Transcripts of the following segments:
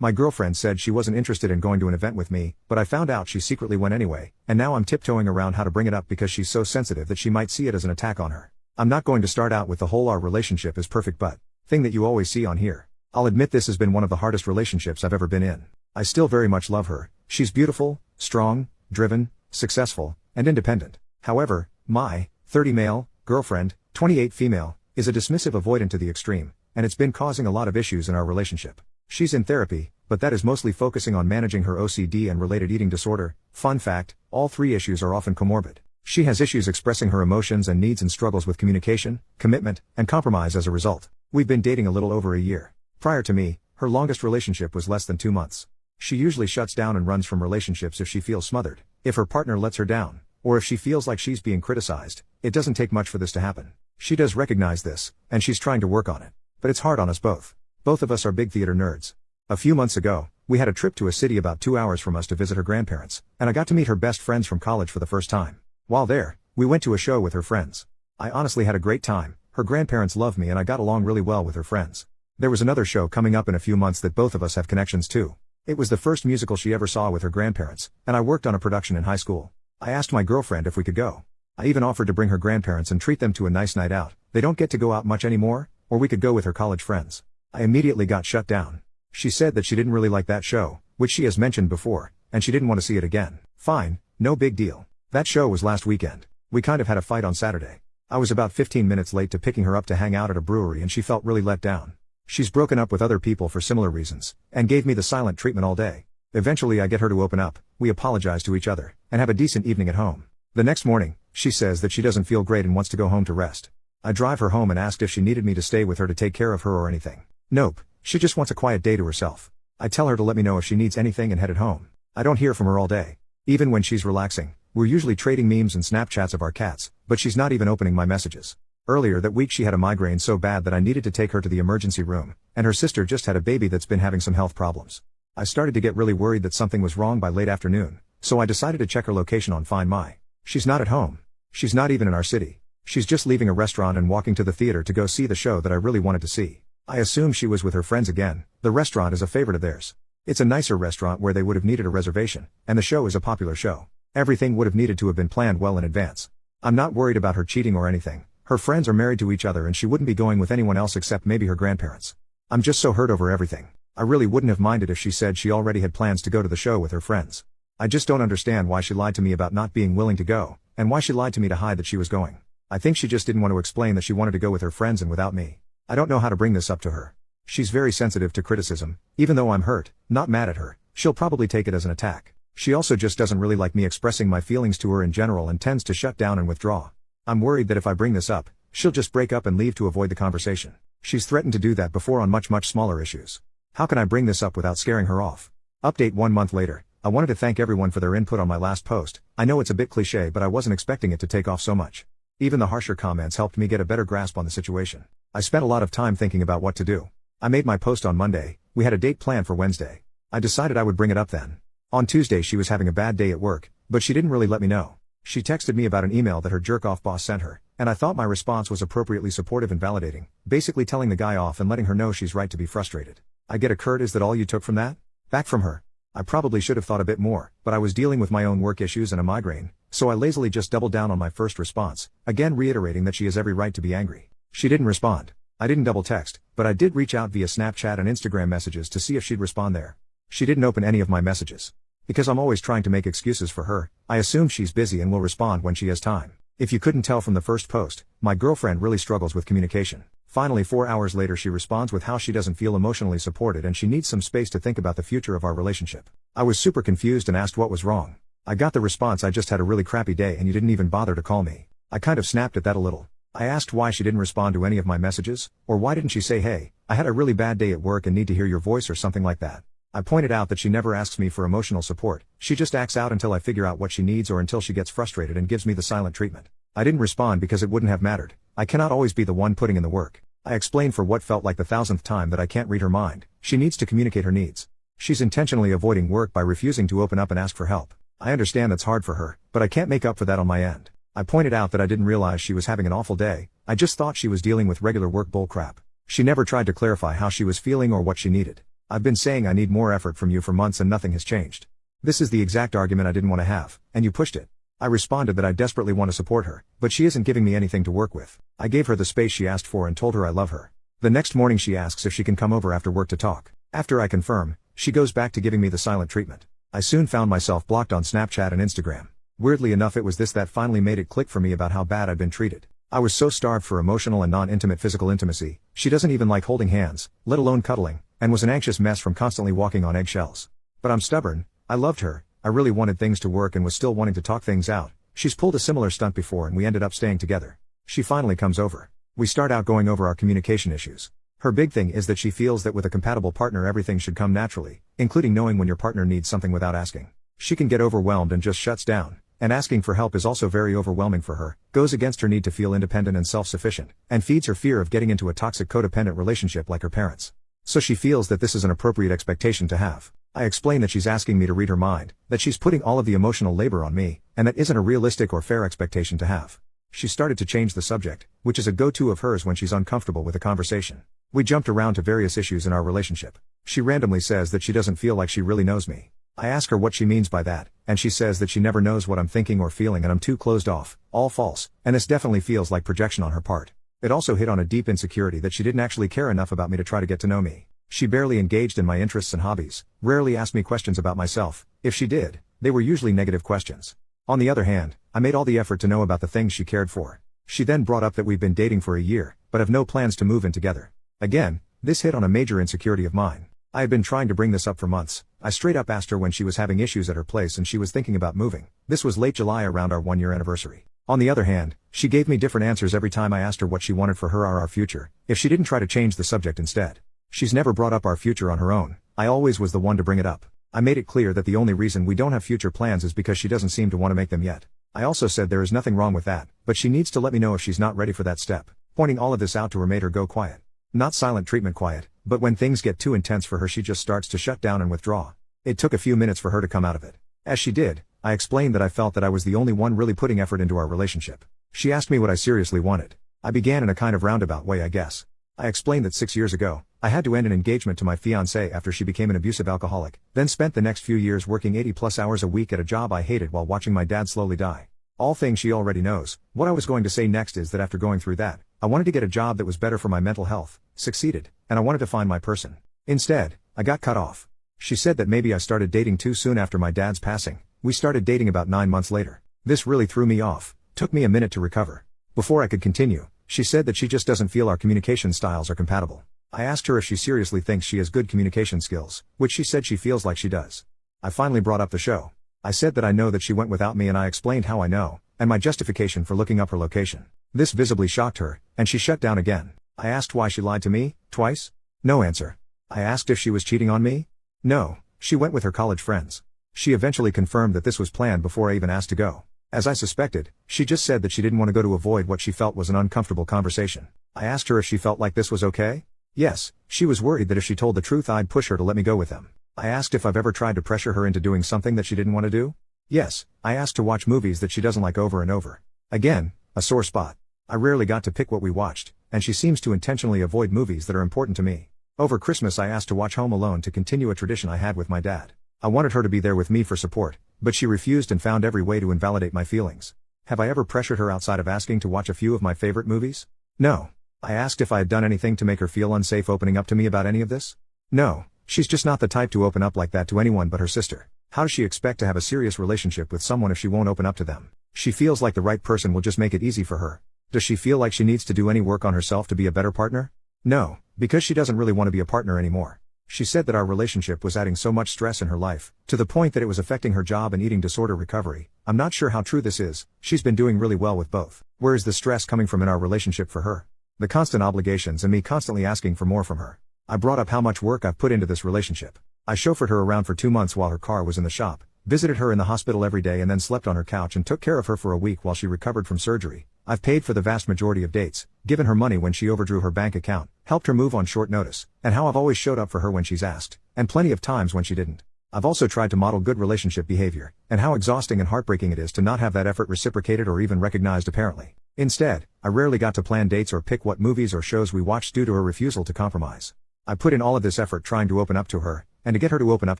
My girlfriend said she wasn't interested in going to an event with me, but I found out she secretly went anyway, and now I'm tiptoeing around how to bring it up because she's so sensitive that she might see it as an attack on her. I'm not going to start out with the whole "our relationship is perfect but" thing that you always see on here. I'll admit this has been one of the hardest relationships I've ever been in. I still very much love her. She's beautiful, strong, driven, successful, and independent. However, my 30 male girlfriend, 28 female, is a dismissive avoidant to the extreme, and it's been causing a lot of issues in our relationship. She's in therapy, but that is mostly focusing on managing her OCD and related eating disorder. Fun fact, all three issues are often comorbid. She has issues expressing her emotions and needs and struggles with communication, commitment, and compromise as a result. We've been dating a little over a year. Prior to me, her longest relationship was less than 2 months. She usually shuts down and runs from relationships if she feels smothered, if her partner lets her down, or if she feels like she's being criticized. It doesn't take much for this to happen. She does recognize this, and she's trying to work on it. But it's hard on us both. Both of us are big theater nerds. A few months ago, we had a trip to a city about 2 hours from us to visit her grandparents, and I got to meet her best friends from college for the first time. While there, we went to a show with her friends. I honestly had a great time. Her grandparents love me and I got along really well with her friends. There was another show coming up in a few months that both of us have connections to. It was the first musical she ever saw with her grandparents, and I worked on a production in high school. I asked my girlfriend if we could go. I even offered to bring her grandparents and treat them to a nice night out. They don't get to go out much anymore, or we could go with her college friends. I immediately got shut down. She said that she didn't really like that show, which she has mentioned before, and she didn't want to see it again. Fine, no big deal. That show was last weekend. We kind of had a fight on Saturday. I was about 15 minutes late to picking her up to hang out at a brewery and she felt really let down. She's broken up with other people for similar reasons, and gave me the silent treatment all day. Eventually I get her to open up, we apologize to each other, and have a decent evening at home. The next morning, she says that she doesn't feel great and wants to go home to rest. I drive her home and asked if she needed me to stay with her to take care of her or anything. Nope, she just wants a quiet day to herself. I tell her to let me know if she needs anything and headed home. I don't hear from her all day. Even when she's relaxing, we're usually trading memes and Snapchats of our cats, but she's not even opening my messages. Earlier that week she had a migraine so bad that I needed to take her to the emergency room, and her sister just had a baby that's been having some health problems. I started to get really worried that something was wrong by late afternoon, so I decided to check her location on Find My. She's not at home. She's not even in our city. She's just leaving a restaurant and walking to the theater to go see the show that I really wanted to see. I assume she was with her friends again. The restaurant is a favorite of theirs. It's a nicer restaurant where they would have needed a reservation, and the show is a popular show. Everything would have needed to have been planned well in advance. I'm not worried about her cheating or anything. Her friends are married to each other and she wouldn't be going with anyone else except maybe her grandparents. I'm just so hurt over everything. I really wouldn't have minded if she said she already had plans to go to the show with her friends. I just don't understand why she lied to me about not being willing to go, and why she lied to me to hide that she was going. I think she just didn't want to explain that she wanted to go with her friends and without me. I don't know how to bring this up to her. She's very sensitive to criticism. Even though I'm hurt, not mad at her, she'll probably take it as an attack. She also just doesn't really like me expressing my feelings to her in general and tends to shut down and withdraw. I'm worried that if I bring this up, she'll just break up and leave to avoid the conversation. She's threatened to do that before on much smaller issues. How can I bring this up without scaring her off? Update 1 month later. I wanted to thank everyone for their input on my last post. I know it's a bit cliche, but I wasn't expecting it to take off so much. Even the harsher comments helped me get a better grasp on the situation. I spent a lot of time thinking about what to do. I made my post on Monday. We had a date planned for Wednesday. I decided I would bring it up then. On Tuesday she was having a bad day at work, but she didn't really let me know. She texted me about an email that her jerk-off boss sent her, and I thought my response was appropriately supportive and validating, basically telling the guy off and letting her know she's right to be frustrated. I get a Kurt, is that all you took from that? Back from her. I probably should have thought a bit more, but I was dealing with my own work issues and a migraine, so I lazily just doubled down on my first response, again reiterating that she has every right to be angry. She didn't respond. I didn't double text, but I did reach out via Snapchat and Instagram messages to see if she'd respond there. She didn't open any of my messages. Because I'm always trying to make excuses for her, I assume she's busy and will respond when she has time. If you couldn't tell from the first post, my girlfriend really struggles with communication. Finally 4 hours later she responds with how she doesn't feel emotionally supported and she needs some space to think about the future of our relationship. I was super confused and asked what was wrong. I got the response, I just had a really crappy day and you didn't even bother to call me. I kind of snapped at that a little. I asked why she didn't respond to any of my messages, or why didn't she say, hey, I had a really bad day at work and need to hear your voice or something like that. I pointed out that she never asks me for emotional support. She just acts out until I figure out what she needs or until she gets frustrated and gives me the silent treatment. I didn't respond because it wouldn't have mattered. I cannot always be the one putting in the work. I explained for what felt like the 1000th time that I can't read her mind. She needs to communicate her needs. She's intentionally avoiding work by refusing to open up and ask for help. I understand that's hard for her, but I can't make up for that on my end. I pointed out that I didn't realize she was having an awful day. I just thought she was dealing with regular work bullcrap. She never tried to clarify how she was feeling or what she needed. I've been saying I need more effort from you for months and nothing has changed. This is the exact argument I didn't want to have, and you pushed it. I responded that I desperately want to support her, but she isn't giving me anything to work with. I gave her the space she asked for and told her I love her. The next morning she asks if she can come over after work to talk. After I confirm, she goes back to giving me the silent treatment. I soon found myself blocked on Snapchat and Instagram. Weirdly enough, it was this that finally made it click for me about how bad I'd been treated. I was so starved for emotional and non-intimate physical intimacy. She doesn't even like holding hands, let alone cuddling, and was an anxious mess from constantly walking on eggshells. But I'm stubborn. I loved her. I really wanted things to work and was still wanting to talk things out. She's pulled a similar stunt before and we ended up staying together. She finally comes over. We start out going over our communication issues. Her big thing is that she feels that with a compatible partner everything should come naturally, including knowing when your partner needs something without asking. She can get overwhelmed and just shuts down, and asking for help is also very overwhelming for her, goes against her need to feel independent and self-sufficient, and feeds her fear of getting into a toxic codependent relationship like her parents. So she feels that this is an appropriate expectation to have. I explain that she's asking me to read her mind, that she's putting all of the emotional labor on me, and that isn't a realistic or fair expectation to have. She started to change the subject, which is a go-to of hers when she's uncomfortable with a conversation. We jumped around to various issues in our relationship. She randomly says that she doesn't feel like she really knows me. I ask her what she means by that, and she says that she never knows what I'm thinking or feeling and I'm too closed off, all false, and this definitely feels like projection on her part. It also hit on a deep insecurity that she didn't actually care enough about me to try to get to know me. She barely engaged in my interests and hobbies, rarely asked me questions about myself. If she did, they were usually negative questions. On the other hand, I made all the effort to know about the things she cared for. She then brought up that we've been dating for a year, but have no plans to move in together. Again, this hit on a major insecurity of mine. I had been trying to bring this up for months. I straight up asked her when she was having issues at her place and she was thinking about moving. This was late July around our 1-year anniversary. On the other hand, she gave me different answers every time I asked her what she wanted for her or our future, if she didn't try to change the subject instead. She's never brought up our future on her own. I always was the one to bring it up. I made it clear that the only reason we don't have future plans is because she doesn't seem to want to make them yet. I also said there is nothing wrong with that, but she needs to let me know if she's not ready for that step. Pointing all of this out to her made her go quiet. Not silent treatment quiet, but when things get too intense for her she just starts to shut down and withdraw. It took a few minutes for her to come out of it. As she did, I explained that I felt that I was the only one really putting effort into our relationship. She asked me what I seriously wanted. I began in a kind of roundabout way, I guess. I explained that 6 years ago, I had to end an engagement to my fiancée after she became an abusive alcoholic, then spent the next few years working 80+ hours a week at a job I hated while watching my dad slowly die. All things she already knows. What I was going to say next is that after going through that, I wanted to get a job that was better for my mental health, succeeded, and I wanted to find my person. Instead, I got cut off. She said that maybe I started dating too soon after my dad's passing. We started dating about 9 months later. This really threw me off. Took me a minute to recover. Before I could continue, she said that she just doesn't feel our communication styles are compatible. I asked her if she seriously thinks she has good communication skills, which she said she feels like she does. I finally brought up the show. I said that I know that she went without me and I explained how I know, and my justification for looking up her location. This visibly shocked her, and she shut down again. I asked why she lied to me, twice? No answer. I asked if she was cheating on me? No, she went with her college friends. She eventually confirmed that this was planned before I even asked to go. As I suspected, she just said that she didn't want to go to avoid what she felt was an uncomfortable conversation. I asked her if she felt like this was okay? Yes, she was worried that if she told the truth I'd push her to let me go with them. I asked if I've ever tried to pressure her into doing something that she didn't want to do? Yes, I asked to watch movies that she doesn't like over and over. Again, a sore spot. I rarely got to pick what we watched, and she seems to intentionally avoid movies that are important to me. Over Christmas I asked to watch Home Alone to continue a tradition I had with my dad. I wanted her to be there with me for support, but she refused and found every way to invalidate my feelings. Have I ever pressured her outside of asking to watch a few of my favorite movies? No. I asked if I had done anything to make her feel unsafe opening up to me about any of this? No, she's just not the type to open up like that to anyone but her sister. How does she expect to have a serious relationship with someone if she won't open up to them? She feels like the right person will just make it easy for her. Does she feel like she needs to do any work on herself to be a better partner? No, because she doesn't really want to be a partner anymore. She said that our relationship was adding so much stress in her life, to the point that it was affecting her job and eating disorder recovery. I'm not sure how true this is. She's been doing really well with both. Where is the stress coming from in our relationship for her? The constant obligations and me constantly asking for more from her. I brought up how much work I've put into this relationship. I chauffeured her around for 2 months while her car was in the shop, visited her in the hospital every day and then slept on her couch and took care of her for a week while she recovered from surgery. I've paid for the vast majority of dates, given her money when she overdrew her bank account, helped her move on short notice, and how I've always showed up for her when she's asked, and plenty of times when she didn't. I've also tried to model good relationship behavior, and how exhausting and heartbreaking it is to not have that effort reciprocated or even recognized apparently. Instead, I rarely got to plan dates or pick what movies or shows we watched due to her refusal to compromise. I put in all of this effort trying to open up to her, and to get her to open up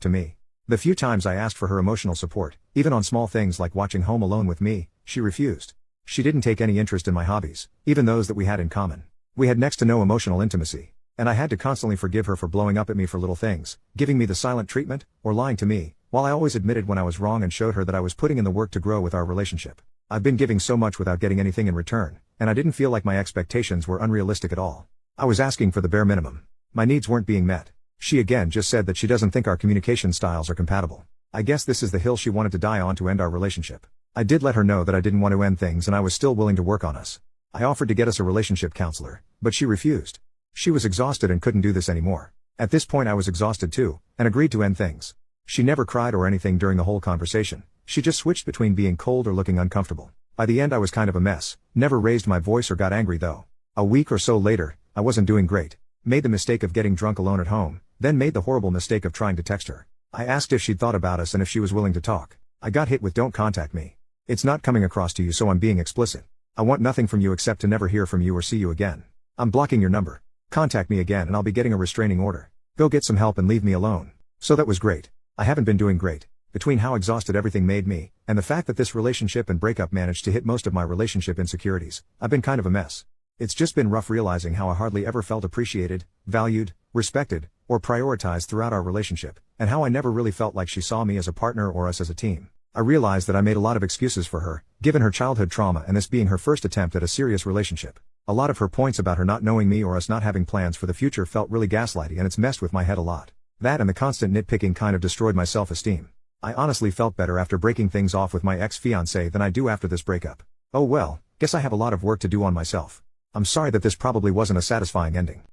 to me. The few times I asked for her emotional support, even on small things like watching Home Alone with me, she refused. She didn't take any interest in my hobbies, even those that we had in common. We had next to no emotional intimacy, and I had to constantly forgive her for blowing up at me for little things, giving me the silent treatment, or lying to me, while I always admitted when I was wrong and showed her that I was putting in the work to grow with our relationship. I've been giving so much without getting anything in return, and I didn't feel like my expectations were unrealistic at all. I was asking for the bare minimum. My needs weren't being met. She again just said that she doesn't think our communication styles are compatible. I guess this is the hill she wanted to die on to end our relationship. I did let her know that I didn't want to end things and I was still willing to work on us. I offered to get us a relationship counselor, but she refused. She was exhausted and couldn't do this anymore. At this point I was exhausted too, and agreed to end things. She never cried or anything during the whole conversation. She just switched between being cold or looking uncomfortable. By the end I was kind of a mess, never raised my voice or got angry though. A week or so later, I wasn't doing great. Made the mistake of getting drunk alone at home, then made the horrible mistake of trying to text her. I asked if she'd thought about us and if she was willing to talk. I got hit with "don't contact me. It's not coming across to you, so I'm being explicit. I want nothing from you except to never hear from you or see you again. I'm blocking your number. Contact me again and I'll be getting a restraining order. Go get some help and leave me alone." So that was great. I haven't been doing great. Between how exhausted everything made me, and the fact that this relationship and breakup managed to hit most of my relationship insecurities, I've been kind of a mess. It's just been rough realizing how I hardly ever felt appreciated, valued, respected, or prioritized throughout our relationship, and how I never really felt like she saw me as a partner or us as a team. I realized that I made a lot of excuses for her, given her childhood trauma and this being her first attempt at a serious relationship. A lot of her points about her not knowing me or us not having plans for the future felt really gaslighty, and it's messed with my head a lot. That and the constant nitpicking kind of destroyed my self-esteem. I honestly felt better after breaking things off with my ex-fiancé than I do after this breakup. Oh well, guess I have a lot of work to do on myself. I'm sorry that this probably wasn't a satisfying ending.